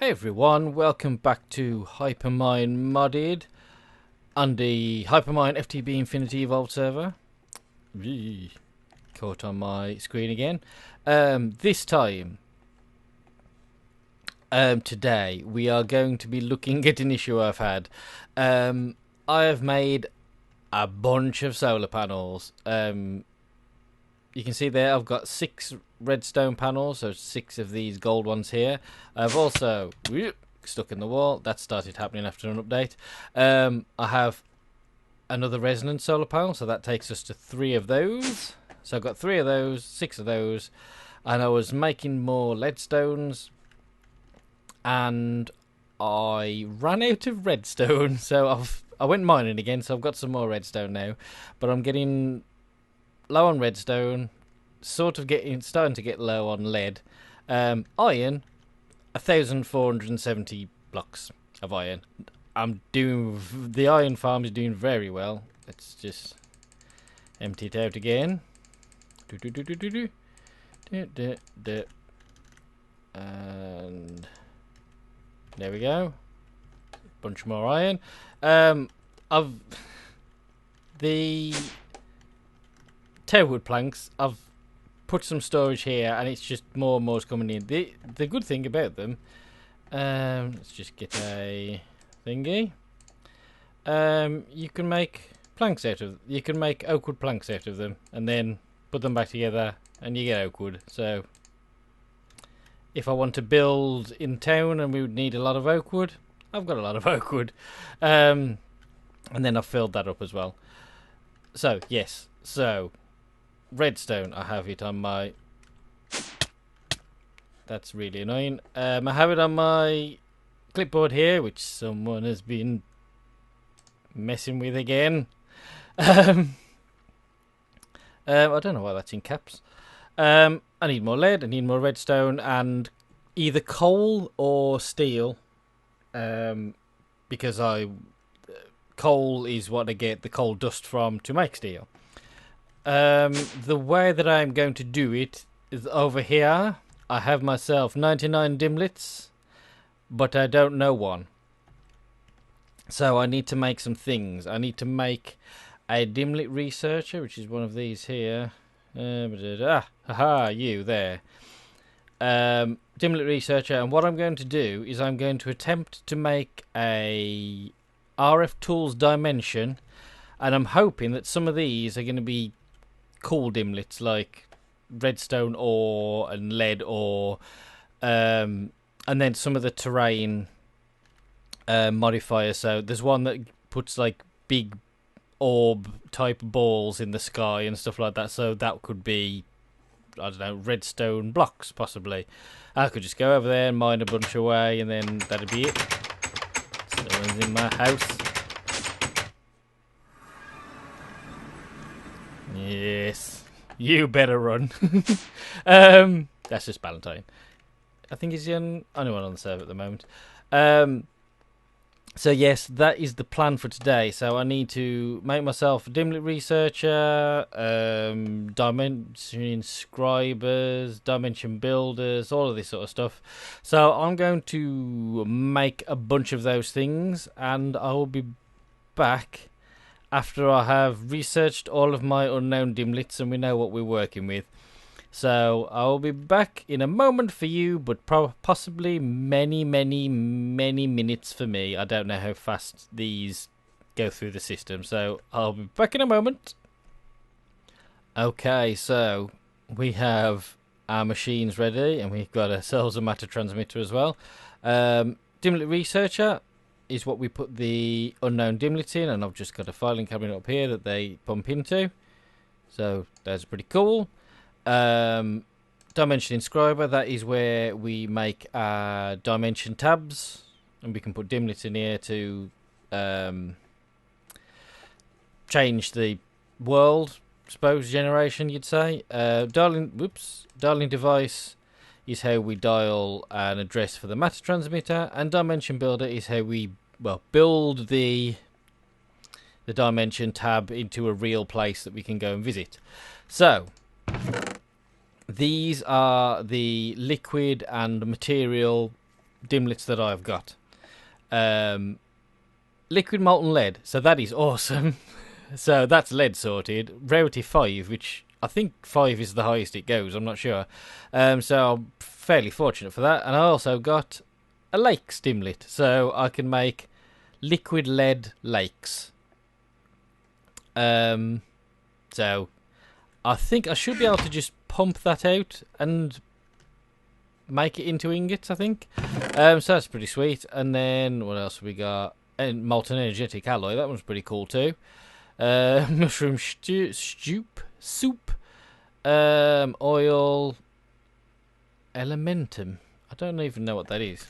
Hey everyone, welcome back to Hypermine Modded on the Hypermine FTB Infinity Evolved server. Eee, caught on my screen again. This time, today, we are going to be looking at an issue I've had. I have made a bunch of solar panels. You can see there I've got 6 redstone panels, so 6 of these gold ones here. I've also stuck in the wall. That started happening after an update. I have another resonant solar panel, so that takes us to 3 of those. So I've got 3 of those, 6 of those, and I was making more leadstones, and I ran out of redstone, so I went mining again, so I've got some more redstone now, but I'm getting low on redstone, starting to get low on lead. Iron, 1,470 blocks of iron. The iron farm is doing very well. Let's just empty it out again. And there we go. Bunch more iron. The wood planks, I've put some storage here, and it's just more and more is coming in. The good thing about them, let's just get a thingy. You can make oak wood planks out of them, and then put them back together, and you get oak wood. So if I want to build in town and we would need a lot of oak wood, I've got a lot of oak wood, and then I've filled that up as well. So yes, redstone, I have it on my... That's really annoying. I have it on my clipboard here, which someone has been messing with again. I don't know why that's in caps. I need more lead, I need more redstone, and either coal or steel, because coal is what I get the coal dust from to make steel. The way that I'm going to do it is over here. I have myself 99 dimlets, but I don't know one. So I need to make some things. I need to make a dimlet researcher, which is one of these here. You there. Dimlet researcher, and what I'm going to do is I'm going to attempt to make a RF tools dimension, and I'm hoping that some of these are going to be cool dimlets like redstone ore and lead ore, and then some of the terrain modifiers. So there's one that puts like big orb type balls in the sky and stuff like that, so that could be, I don't know, redstone blocks possibly. I could just go over there and mine a bunch away, and then that'd be it. Someone's in my house. Yes, you better run. That's just Valentine. I think he's the only one on the server at the moment. So yes, that is the plan for today. So I need to make myself a dimlet researcher, dimension inscribers, dimension builders, all of this sort of stuff. So I'm going to make a bunch of those things, and I will be back after I have researched all of my unknown dimlets and we know what we're working with. So I will be back in a moment for you, but possibly many minutes for me. I don't know how fast these go through the system, so I'll be back in a moment. Okay, so we have our machines ready, and we've got ourselves a matter transmitter as well. Dimlet researcher is what we put the unknown dimlet in, and I've just got a filing cabinet up here that they pump into. So that's pretty cool. Dimension inscriber, that is where we make our dimension tabs, and we can put dimlets in here to change the world, suppose, generation, you'd say. Dialing device is how we dial an address for the matter transmitter, and dimension builder is how we build the dimension tab into a real place that we can go and visit. So these are the liquid and material dimlets that I've got. Liquid molten lead, so that is awesome. So that's lead sorted. Rarity 5, which I think 5 is the highest it goes, I'm not sure. So I'm fairly fortunate for that. And I also got a lakes dimlet, so I can make liquid lead lakes. So I think I should be able to just pump that out and make it into ingots, I think. So that's pretty sweet. And then what else have we got? And molten energetic alloy, that one's pretty cool too. Mushroom soup, oil, elementum. I don't even know what that is.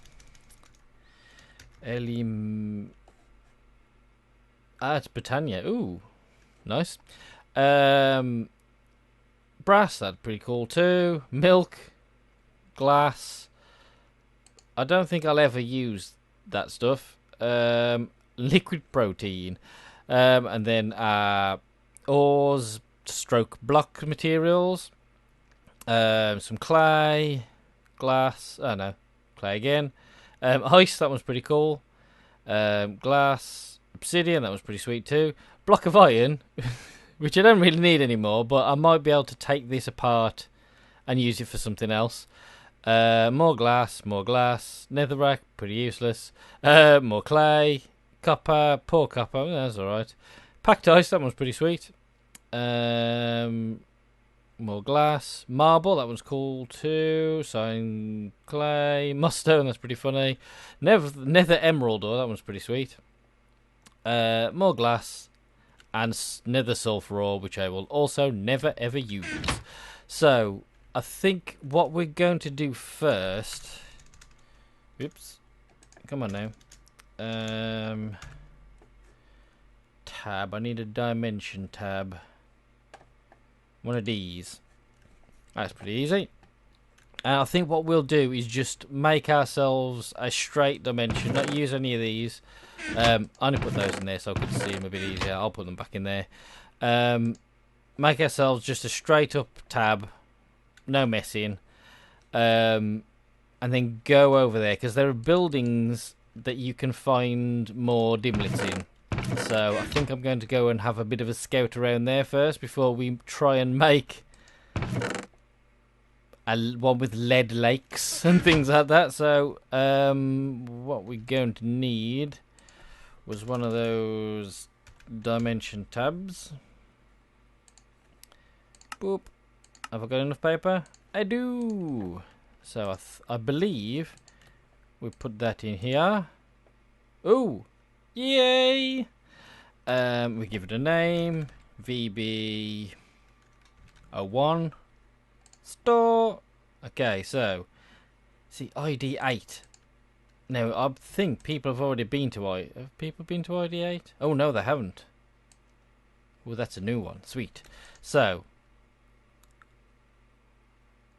It's Britannia. Ooh, nice. Brass, that's pretty cool too. Milk, glass. I don't think I'll ever use that stuff. Liquid protein. And then ores, stroke block materials. Some clay, glass. Oh no, clay again. Ice, that one's pretty cool. Glass, obsidian, that was pretty sweet too. Block of iron, which I don't really need anymore, but I might be able to take this apart and use it for something else. More glass. Netherrack, pretty useless. More clay. Copper, poor copper, that's alright. Packed ice, that one's pretty sweet. More glass. Marble, that one's cool too. Sign clay. Mustone, that's pretty funny. Nether emerald ore, that one's pretty sweet. More glass. And nether sulfur ore, which I will also never ever use. So, I think what we're going to do first... Oops. Come on now. Tab. I need a dimension tab. One of these. That's pretty easy. And I think what we'll do is just make ourselves a straight dimension. Not use any of these. I'm going to put those in there so I can see them a bit easier. I'll put them back in there. Make ourselves just a straight up tab. No messing. And then go over there. Because there are buildings that you can find more dimlets in. So I think I'm going to go and have a bit of a scout around there first before we try and make one with lead lakes and things like that. So what we're going to need was one of those dimension tabs. Boop. Have I got enough paper? I do. So I believe we put that in here. Ooh, yay! We give it a name. VB01 store. Okay, so see ID 8. Now I think people have already been to Have people been to ID 8? Oh no, they haven't. Well, that's a new one. Sweet. So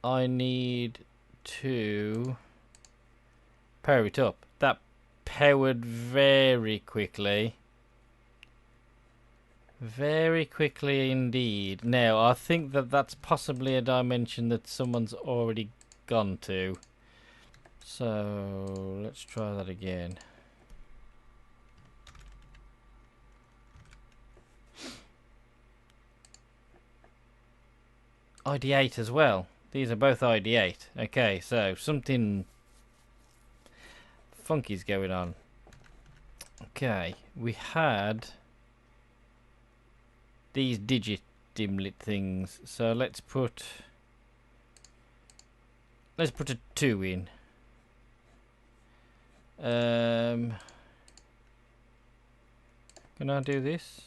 I need to power it up. That powered very quickly. Very quickly indeed. Now, I think that that's possibly a dimension that someone's already gone to. So, let's try that again. ID8 as well. These are both ID8. Okay, so something funky's going on. Okay, we had these digit dimlet things, so let's put a 2 in. Can I do this?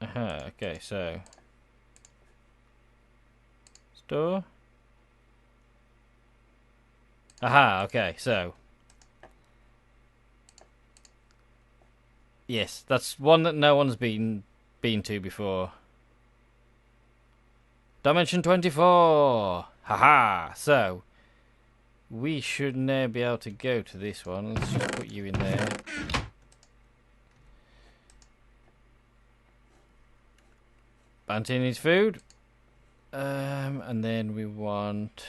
Aha, okay, so store. Aha, okay, so yes, that's one that no one's been to before. Dimension 24! Haha! So, we should now be able to go to this one. Let's just put you in there. Banty needs food. And then we want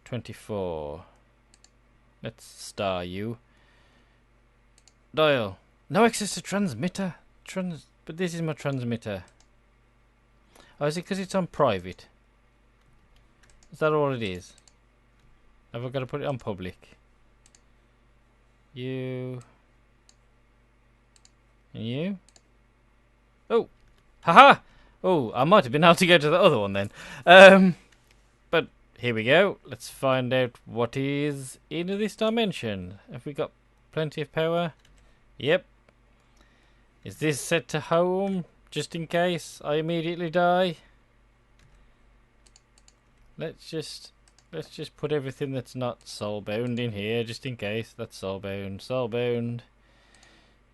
24. Let's star you. Dial. No access to transmitter. But this is my transmitter. Oh, is it because it's on private? Is that all it is? Have I got to put it on public? You. And you. Oh. Haha! Oh, I might have been able to go to the other one then. But here we go. Let's find out what is in this dimension. Have we got plenty of power? Yep. Is this set to home, just in case I immediately die? Let's just put everything that's not soulbound in here, just in case. That's soulbound. Soulbound.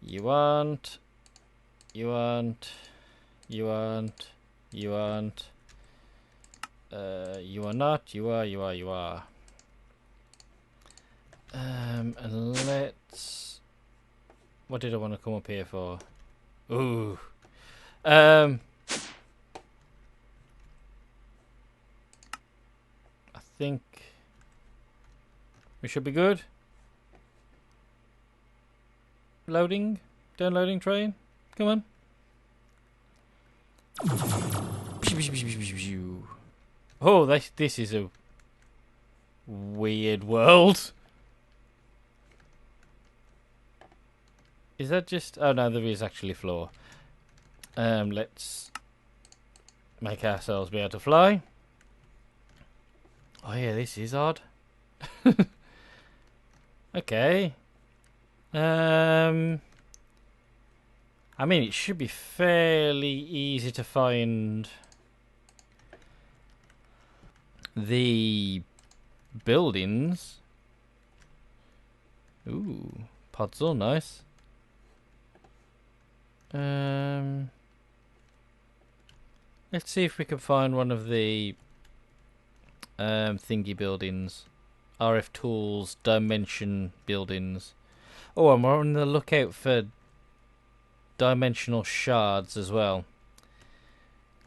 You want. You are not. You are. And let's. What did I want to come up here for? Ooh. I think we should be good. Loading. Downloading train. Come on. Oh, this is a weird world. Is that just... Oh no, there is actually floor. Let's make ourselves be able to fly. Oh yeah, this is odd. Okay. I mean, it should be fairly easy to find the buildings. Ooh, pods all nice. Let's see if we can find one of the thingy buildings. RF tools, dimension buildings. Oh, I'm on the lookout for dimensional shards as well,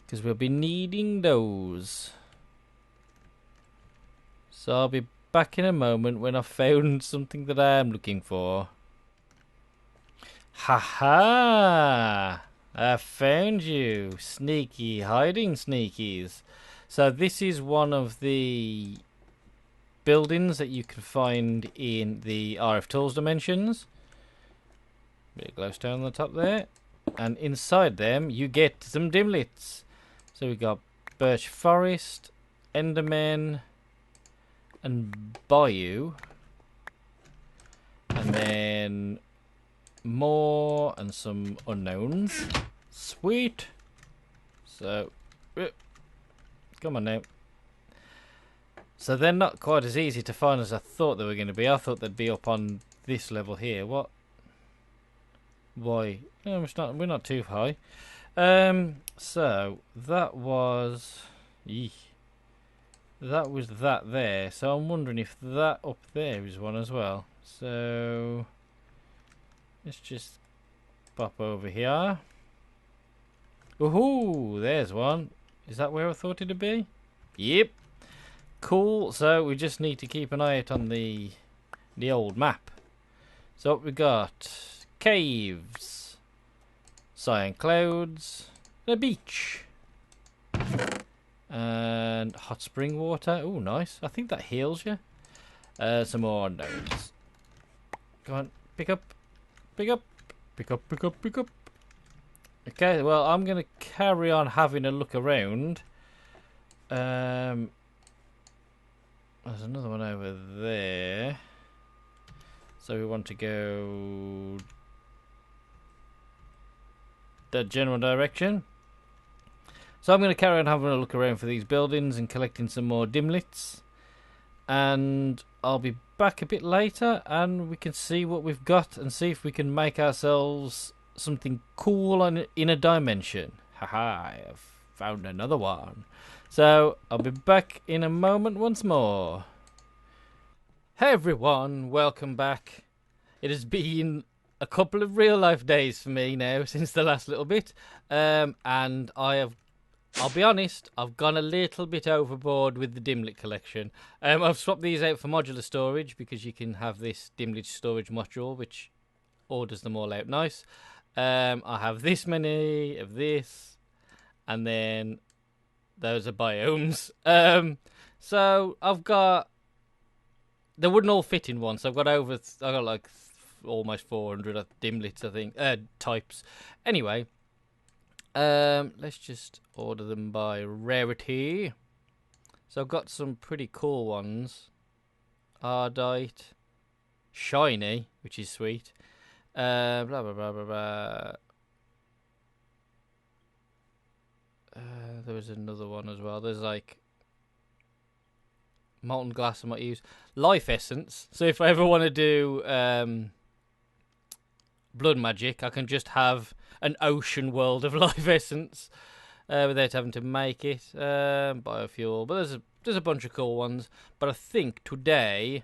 because we'll be needing those. So I'll be back in a moment when I've found something that I am looking for. Haha! I found you, sneaky hiding sneakies. So this is one of the buildings that you can find in the RF tools dimensions. Bit of glowstone on the top there, and inside them you get some dimlets. So we got birch forest, endermen, and bayou, and then more and some unknowns. Sweet. So come on now. So they're not quite as easy to find as I thought they were going to be. I thought they'd be up on this level here. What? Why? No, it's not. We're not too high. So that was. Eek. That was that there. So I'm wondering if that up there is one as well. So let's just pop over here. Ooh, there's one. Is that where I thought it'd be? Yep. Cool. So we just need to keep an eye out on the old map. So what we got: caves, cyan clouds, a beach, and hot spring water. Oh, nice. I think that heals you. Some more nodes. Come on, pick up, pick up, pick up, pick up, pick up. Okay, well, I'm gonna carry on having a look around. There's another one over there. So we want to go the general direction. So I'm going to carry on having a look around for these buildings and collecting some more dimlets. And I'll be back a bit later and we can see what we've got and see if we can make ourselves something cool in a dimension. Haha, I've found another one. So I'll be back in a moment once more. Hey everyone, welcome back. It has been a couple of real life days for me now since the last little bit, and I have I'll be honest, I've gone a little bit overboard with the dimlet collection. I've swapped these out for modular storage because you can have this dimlet storage module, which orders them all out nice. I have this many of this, and then those are biomes. So I've got, they wouldn't all fit in one, so I got like almost 400 dimlets, I think, types. Anyway, let's just order them by rarity. So I've got some pretty cool ones. Ardite, shiny, which is sweet. Blah blah blah blah blah. There was another one as well. There's like molten glass I might use. Life essence. So if I ever want to do blood magic, I can just have an ocean world of life essence without having to make it. Biofuel. But there's a bunch of cool ones. But I think today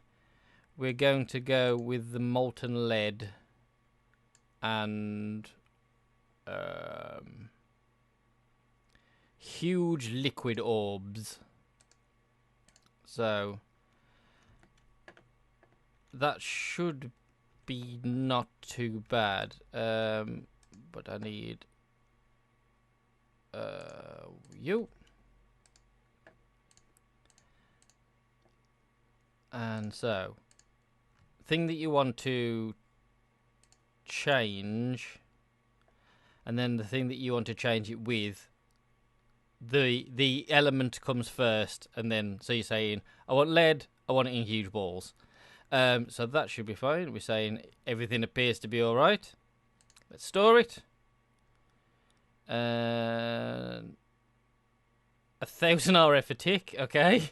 we're going to go with the molten lead and huge liquid orbs. So that should be not too bad. But I need you. And so thing that you want to change, and then the thing that you want to change it with, the element comes first, and then so you're saying I want lead, I want it in huge balls. So that should be fine. We're saying everything appears to be all right. Let's store it. 1,000 RF a tick. Okay.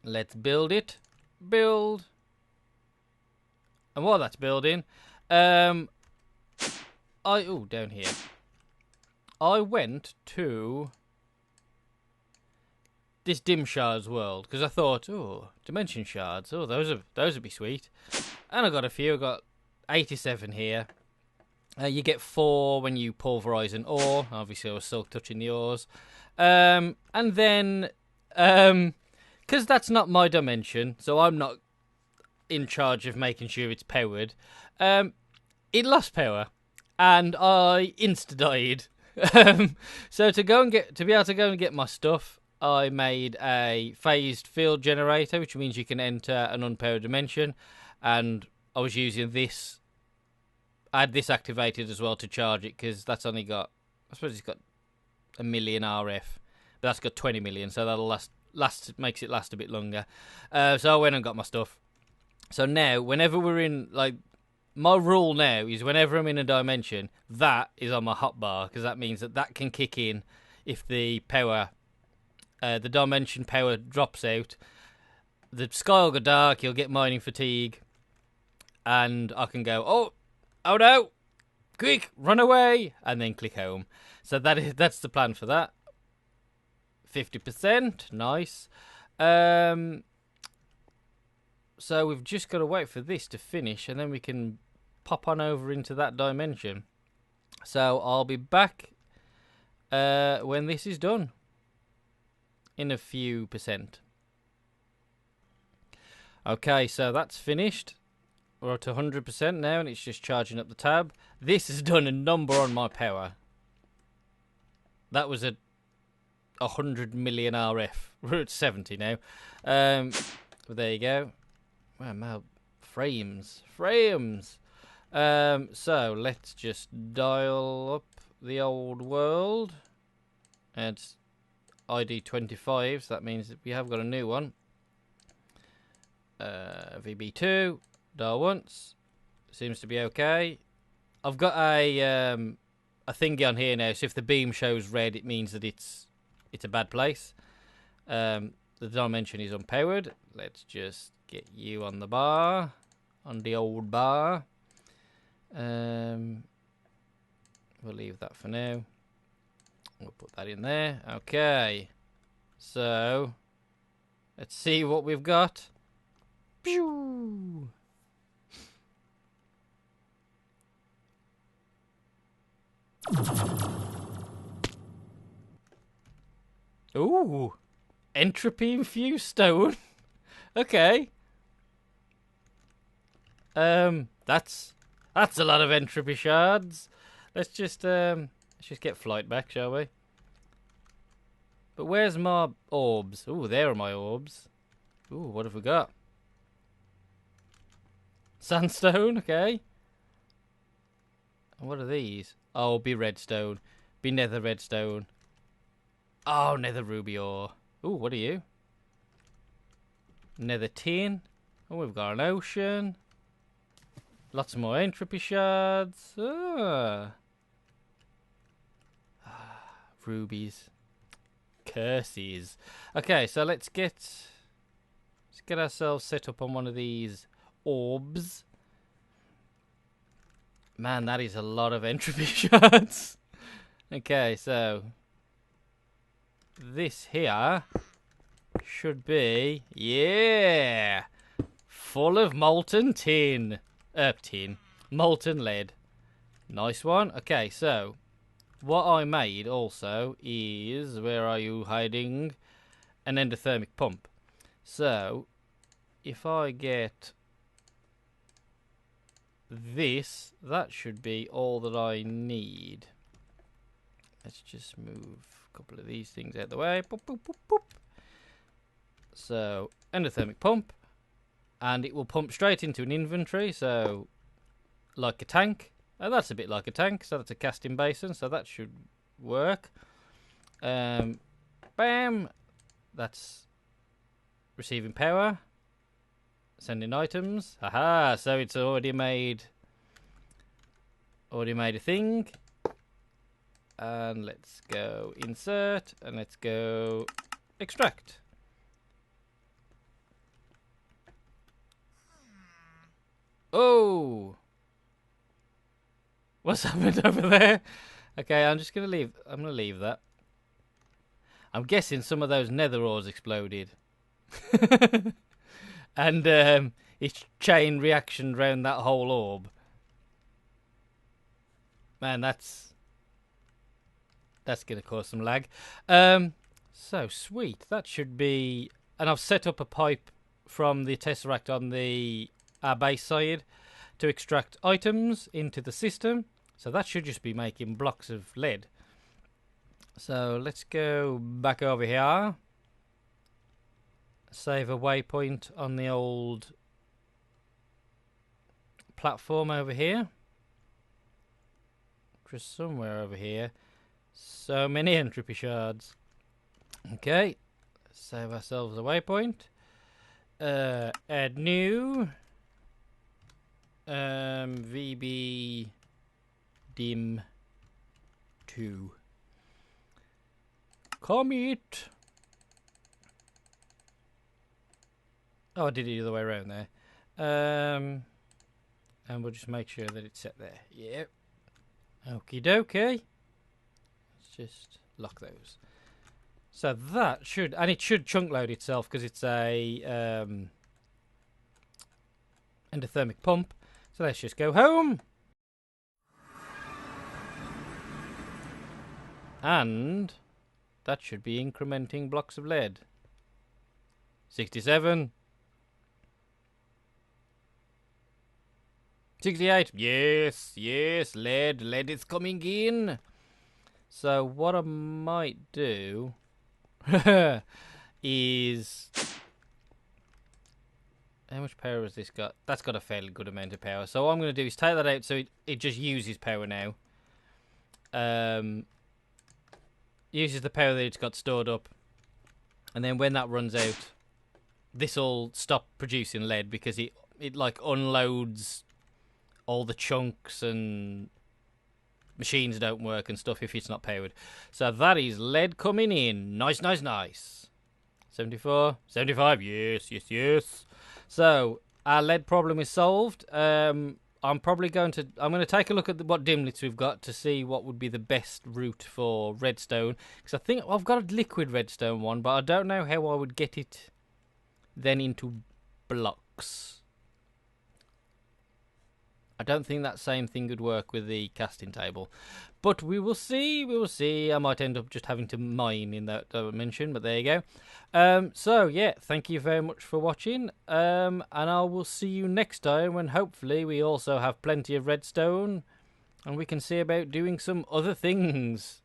Let's build it. Build. And while that's building, down here. I went to this dim shards world because I thought, dimension shards, those would be sweet. And I got a few. I got 87 here. You get 4 when you pulverize an ore. Obviously, I was still touching the ores. And then, because that's not my dimension, so I'm not in charge of making sure it's powered. It lost power, and I insta-died. So to be able to go and get my stuff, I made a phased field generator, which means you can enter an unpowered dimension, and I was using this. I had this activated as well to charge it because that's only got, I suppose it's got 1 million RF, but that's got 20 million, so that'll makes it last a bit longer. So I went and got my stuff. So now, whenever we're in, like, my rule now is whenever I'm in a dimension, that is on my hotbar, because that means that can kick in if the power, the dimension power drops out. The sky will go dark, you'll get mining fatigue, and I can go, oh no, quick, run away, and then click home. So that's the plan for that. 50%, nice. So we've just got to wait for this to finish, and then we can pop on over into that dimension. So I'll be back when this is done in a few percent. Okay, so that's finished. We're at 100% now, and it's just charging up the tab. This has done a number on my power. That was at 100 million RF. We're at 70 now. But there you go. Wow, my frames. So let's just dial up the old world. And it's ID 25, so that means that we have got a new one. VB2, dial once. Seems to be okay. I've got a thingy on here now, so if the beam shows red, it means that it's a bad place. The dimension is unpowered. Let's just get you on the bar, on the old bar. We'll leave that for now. We'll put that in there. Okay. So, let's see what we've got. Pew! Ooh, entropy infused stone. Okay. That's a lot of entropy shards. Let's just get flight back, shall we? But where's my orbs? Ooh, there are my orbs. Ooh, what have we got? Sandstone, okay. And what are these? Oh, be redstone. Be nether redstone. Oh, nether ruby ore. Ooh, what are you? Nether tin. Oh, we've got an ocean. Lots more entropy shards. Rubies. Curses. Okay, so let's get ourselves set up on one of these orbs. Man, that is a lot of entropy shards. Okay, so this here should be, yeah, full of molten tin. Molten lead. Nice one. Okay, so what I made also is, where are you hiding? An endothermic pump. So if I get this, that should be all that I need. Let's just move a couple of these things out of the way. Boop, boop, boop, boop. So, endothermic pump. And it will pump straight into an inventory, so like a tank. And that's a bit like a tank, so that's a casting basin, so that should work. Bam! That's receiving power. Sending items. Aha! So it's already made a thing. And let's go insert, and let's go extract. Oh! What's happened over there? Okay, I'm gonna leave that. I'm guessing some of those nether ores exploded. And it's chain reaction around that whole orb. Man, that's gonna cause some lag. So sweet. That should be. And I've set up a pipe from the tesseract on our base side to extract items into the system. So that should just be making blocks of lead. So let's go back over here. Save a waypoint on the old platform over here. Just somewhere over here. So many entropy shards. Okay. Save ourselves a waypoint. Add new. VB dim 2. Commit. Oh, I did it the other way around there. And we'll just make sure that it's set there. Yep. Okie dokie. Let's just lock those. So that should, and it should chunk load itself because it's a endothermic pump. So let's just go home. And that should be incrementing blocks of lead. 67. 68. Yes, yes, lead is coming in. So what I might do is, how much power has this got? That's got a fairly good amount of power. So what I'm going to do is take that out so it just uses power now. Uses the power that it's got stored up. And then when that runs out, this will stop producing lead because it like unloads all the chunks and machines don't work and stuff if it's not powered. So that is lead coming in. Nice, nice, nice. 74, 75, yes, yes, yes. So our lead problem is solved. I'm going to take a look at what dimlets we've got to see what would be the best route for redstone. Because I think I've got a liquid redstone one, but I don't know how I would get it then into blocks. I don't think that same thing would work with the casting table. But we will see, we will see. I might end up just having to mine in that dimension, but there you go. So, yeah, thank you very much for watching. And I will see you next time when hopefully we also have plenty of redstone and we can see about doing some other things.